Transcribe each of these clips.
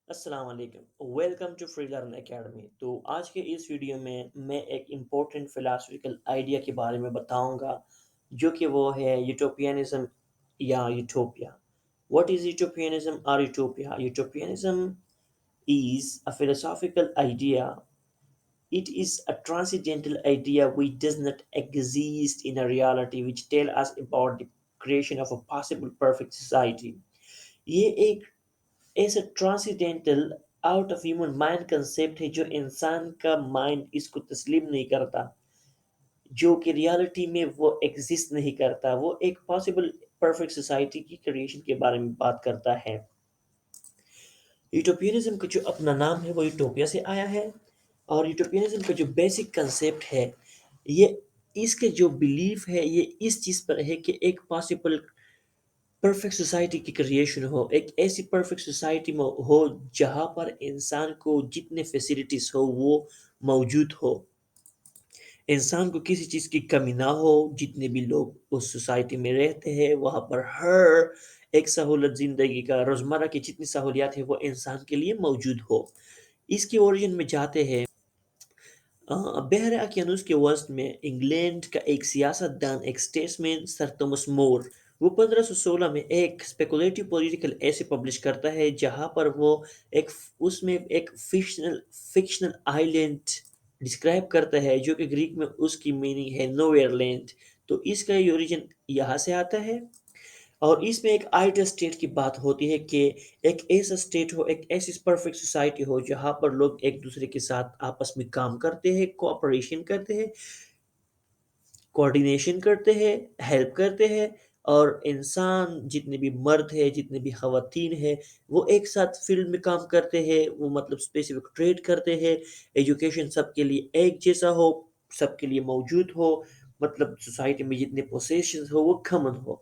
السلام علیکم، welcome to free learn academy. تو آج کے اس ویڈیو میں ایک امپورٹنٹ فلاسفیکل آئیڈیا کے بارے میں بتاؤں گا جو کہ وہ ہے یوٹوپینزم یا یوٹوپیا۔ واٹ از یوٹوپینزم اور utopia? یوٹوپینزم is a philosophical idea. It is a transcendental idea which does not exist in a reality which tell us about the creation of a possible perfect society. یہ ایک ایسا transcendental out of human mind concept ہے جو انسان کا mind اس کو تسلیم نہیں کرتا، جو کہ ریالٹی میں وہ ایگزسٹ نہیں کرتا۔ وہ ایک پاسبل پرفیکٹ سوسائٹی کی کریشن کے بارے میں بات کرتا ہے۔ یوٹوپینزم کا جو اپنا نام ہے وہ یوٹوپیا سے آیا ہے، اور یوٹوپینزم کا جو بیسک کنسیپٹ ہے، یہ اس کے جو بلیف ہے یہ اس چیز پر ہے کہ ایک پاسبل پرفیکٹ سوسائٹی کی کریشن ہو، ایک ایسی پرفیکٹ سوسائٹی میں ہو جہاں پر انسان کو جتنے فیسلٹیز ہو وہ موجود ہو، انسان کو کسی چیز کی کمی نہ ہو، جتنے بھی لوگ اس سوسائٹی میں رہتے ہیں وہاں پر ہر ایک سہولت زندگی کا روزمرہ کی جتنی سہولیات ہیں وہ انسان کے لیے موجود ہو۔ اس کی اوریجن میں جاتے ہیں بحر اقیانوس کے وسط میں انگلینڈ کا ایک سیاست دان، ایک اسٹیٹسمین سر تومس مور، وہ 1516 میں ایک اسپیکولیٹو پولیٹیکل ایسے پبلش کرتا ہے جہاں پر وہ ایک اس میں ایک فکشنل آئی لینڈ ڈسکرائب کرتا ہے جو کہ گریک میں اس کی میننگ ہے نو ویئر لینڈ۔ تو اس کا یہ اوریجن یہاں سے آتا ہے، اور اس میں ایک آئیڈل اسٹیٹ کی بات ہوتی ہے کہ ایک ایسا اسٹیٹ ہو، ایک ایسی پرفیکٹ سوسائٹی ہو جہاں پر لوگ ایک دوسرے کے ساتھ آپس میں کام کرتے ہیں، کوآپریشن کرتے ہیں، کوآرڈینیشن کرتے ہیں، ہیلپ کرتے ہیں، اور انسان جتنے بھی مرد ہیں جتنے بھی خواتین ہیں وہ ایک ساتھ فیلڈ میں کام کرتے ہیں، وہ مطلب اسپیسیفک ٹریڈ کرتے ہیں، ایجوکیشن سب کے لیے ایک جیسا ہو، سب کے لیے موجود ہو، مطلب سوسائٹی میں جتنے پوزیشنز ہو وہ کامن ہو۔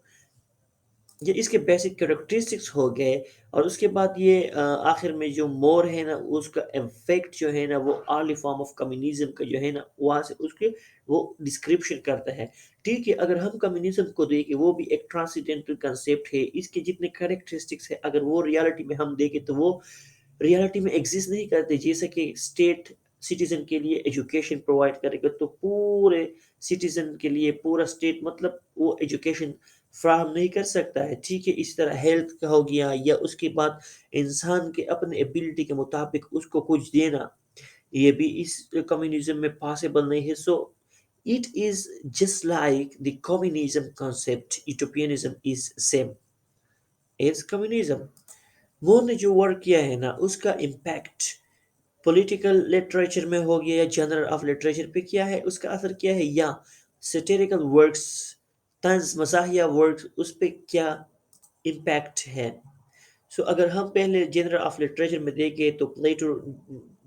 یہ اس کے بیسک کریکٹرسٹکس ہو گئے، اور اس کے بعد یہ آخر میں جو مور ہے نا اس کا افیکٹ جو ہے نا وہ ارلی فارم آف کمیونزم کا جو ہے نا وہاں سے اس کے وہ ڈسکرپشن کرتا ہے۔ ٹھیک ہے، اگر ہم کمیونزم کو دیکھیں وہ بھی ایک ٹرانسینڈنٹل کنسیپٹ ہے، اس کے جتنے کریکٹرسٹکس ہے اگر وہ ریالٹی میں ہم دیکھیں تو وہ ریالٹی میں ایگزسٹ نہیں کرتے۔ جیسا کہ اسٹیٹ سٹیزن کے لیے ایجوکیشن پرووائڈ کرے گا تو پورے سٹیزن کے لیے پورا اسٹیٹ مطلب وہ ایجوکیشن فراہم نہیں کر سکتا ہے۔ ٹھیک ہے، اس طرح ہیلتھ کا ہو گیا، یا اس کے بعد انسان کے اپنے ایبلٹی کے مطابق اس کو کچھ دینا، یہ بھی اس کمیونزم میں پاسبل نہیں ہے۔ So it is just like the communism concept, utopianism is same as communism. More نے جو ورک کیا ہے نا اس کا امپیکٹ پولیٹیکل لٹریچر میں ہو گیا یا جنرل آف لٹریچر پہ کیا ہے، اس کا اثر کیا ہے، یا سیٹیریکل ورکس، طنز مزاحیہ ورکس، اس پہ کیا امپیکٹ ہے۔ سو اگر ہم پہلے جنرل آف لٹریچر میں دیکھیں تو پلیٹو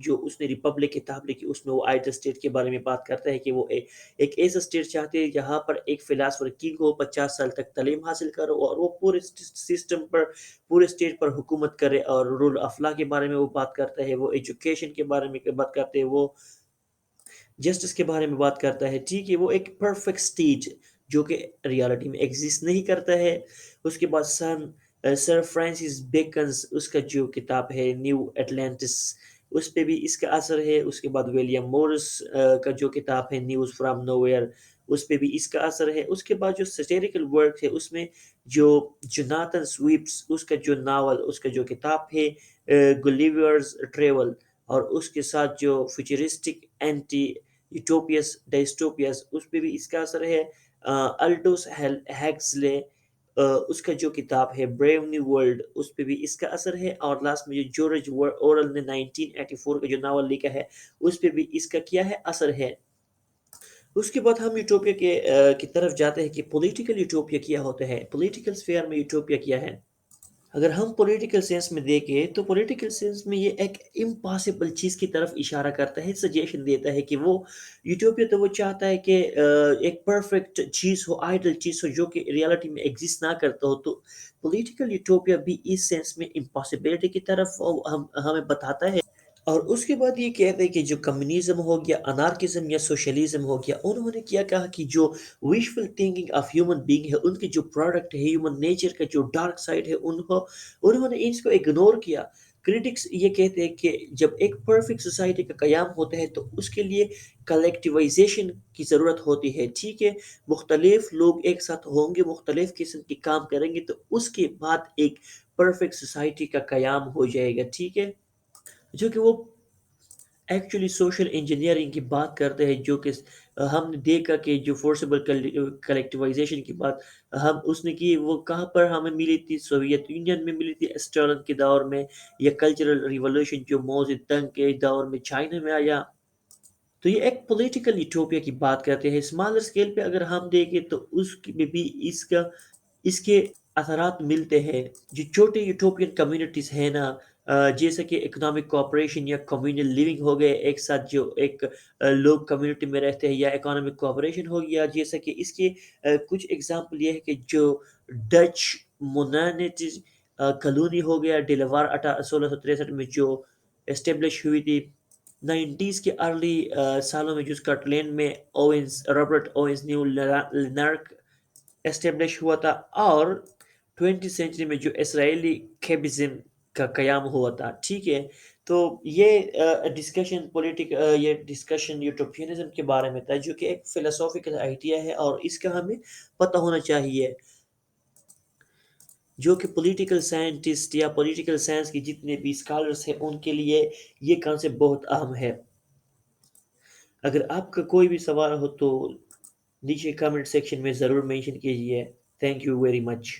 جو اس نے ریپبلک کتاب لکھی اس میں وہ آئیڈل اسٹیٹ کے بارے میں بات کرتا ہے کہ وہ ایک ایسا اسٹیٹ چاہتے ہیں جہاں پر ایک فلاسفر کنگ ہو، 50 سال تک تعلیم حاصل کرو اور وہ پورے سسٹم پر، پورے اسٹیٹ پر حکومت کرے، اور رول آف لا کے بارے میں وہ بات کرتا ہے، وہ ایجوکیشن کے بارے میں بات کرتے ہیں، وہ جسٹس کے بارے میں بات کرتا ہے۔ ٹھیک ہے، وہ ایک پرفیکٹ اسٹیٹ جو کہ ریالٹی میں ایگزسٹ نہیں کرتا ہے۔ اس کے بعد سر فرانسس بیکنز اس کا جو کتاب ہے نیو اٹلانٹس، اس پہ بھی اس کا اثر ہے۔ اس کے بعد ولیم مورس کا جو کتاب ہے نیوز فرام نو ویئر، اس پہ بھی اس کا اثر ہے۔ اس کے بعد جو سیٹیریکل ورک ہے اس میں جو جوناتھن سویپس اس کا جو ناول، اس کا جو کتاب ہے گلیورز ٹریول، اور اس کے ساتھ جو فیوچرسٹک اینٹی یوٹوپیاس ڈائسٹوپیاس اس پہ بھی اس کا اثر ہے۔ الڈوس ہیکسلے اس کا جو کتاب ہے بریو نیو ورلڈ اس پہ بھی اس کا اثر ہے، اور لاسٹ میں جو جورج اورل نے 1984 کا جو ناول لکھا ہے اس پہ بھی اس کا کیا ہے اثر ہے۔ اس کے بعد ہم یوٹوپیا کی طرف جاتے ہیں کہ پولیٹیکل یوٹوپیا کیا ہوتا ہے، پولیٹیکل سفیئر میں یوٹوپیا کیا ہے۔ اگر ہم پولیٹیکل سینس میں دیکھیں تو پولیٹیکل سینس میں یہ ایک امپاسبل چیز کی طرف اشارہ کرتا ہے، سجیشن دیتا ہے کہ وہ یوٹوپیا تو وہ چاہتا ہے کہ ایک پرفیکٹ چیز ہو، آئیڈل چیز ہو جو کہ ریالٹی میں ایگزسٹ نہ کرتا ہو۔ تو پولیٹیکل یوٹوپیا بھی اس سینس میں امپاسبلٹی کی طرف ہمیں بتاتا ہے۔ اور اس کے بعد یہ کہتے ہیں کہ جو کمیونزم ہو گیا، انارکزم یا سوشلزم ہو گیا، انہوں نے کیا کہا کہ جو ویشفل تھنکنگ آف ہیومن بینگ ہے، ان کے جو پروڈکٹ ہے ہیومن نیچر کا جو ڈارک سائڈ ہے، انہوں نے اس کو اگنور کیا۔ کرٹکس یہ کہتے ہیں کہ جب ایک پرفیکٹ سوسائٹی کا قیام ہوتا ہے تو اس کے لیے کلیکٹیوائزیشن کی ضرورت ہوتی ہے، ٹھیک ہے؟ مختلف لوگ ایک ساتھ ہوں گے، مختلف قسم کے کام کریں گے تو اس کے بعد ایک پرفیکٹ سوسائٹی کا قیام ہو جائے گا، ٹھیک ہے؟ جو کہ وہ ایکچولی سوشل انجینئرنگ کی بات کرتے ہیں، جو کہ ہم نے دیکھا کہ جو فورسیبل کلیکٹیوائزیشن کی بات ہم اس نے کی، وہ کہاں پر ہمیں ملی تھی؟ سوویت یونین میں ملی تھی اسٹالن کے دور میں، یا کلچرل ریولوشن جو ماؤ زیدنگ کے دور میں چائنا میں آیا۔ تو یہ ایک پولیٹیکل یوٹوپیا کی بات کرتے ہیں، اسمالر اسکیل پہ اگر ہم دیکھیں تو میں بھی اس کے اثرات ملتے ہیں۔ جو چھوٹے یوٹوپین کمیونٹیز ہیں نا، جیسا کہ اکنامک کوآپریشن یا کمیونل لیونگ ہو گئے ایک ساتھ، جو ایک لوگ کمیونٹی میں رہتے ہیں، یا اکنامک کوآپریشن ہو گیا، جیسا کہ اس کے کچھ ایگزامپل یہ ہے کہ جو ڈچ مونانٹیز کالونی ہو گیا ڈیلوار 1663 میں جو اسٹیبلش ہوئی تھی، 90s کے ارلی سالوں میں جو اسکاٹ لینڈ میں رابرٹ اوونز نیو لینارک اسٹیبلش ہوا تھا، اور 20 سینچری میں جو اسرائیلی کیبزم کا قیام ہوا تھا، ٹھیک ہے؟ تو یہ ڈسکشن یہ ڈسکشن یوٹوپینزم کے بارے میں تھا، جو کہ ایک فلسافیکل آئیڈیا ہے، اور اس کا ہمیں پتہ ہونا چاہیے، جو کہ پولیٹیکل سائنٹسٹ یا پولیٹیکل سائنس کی جتنے بھی اسکالرس ہیں ان کے لیے یہ کانسیپٹ بہت اہم ہے۔ اگر آپ کا کوئی بھی سوال ہو تو نیچے کمنٹ سیکشن میں ضرور مینشن کیجیے۔ Thank you very much.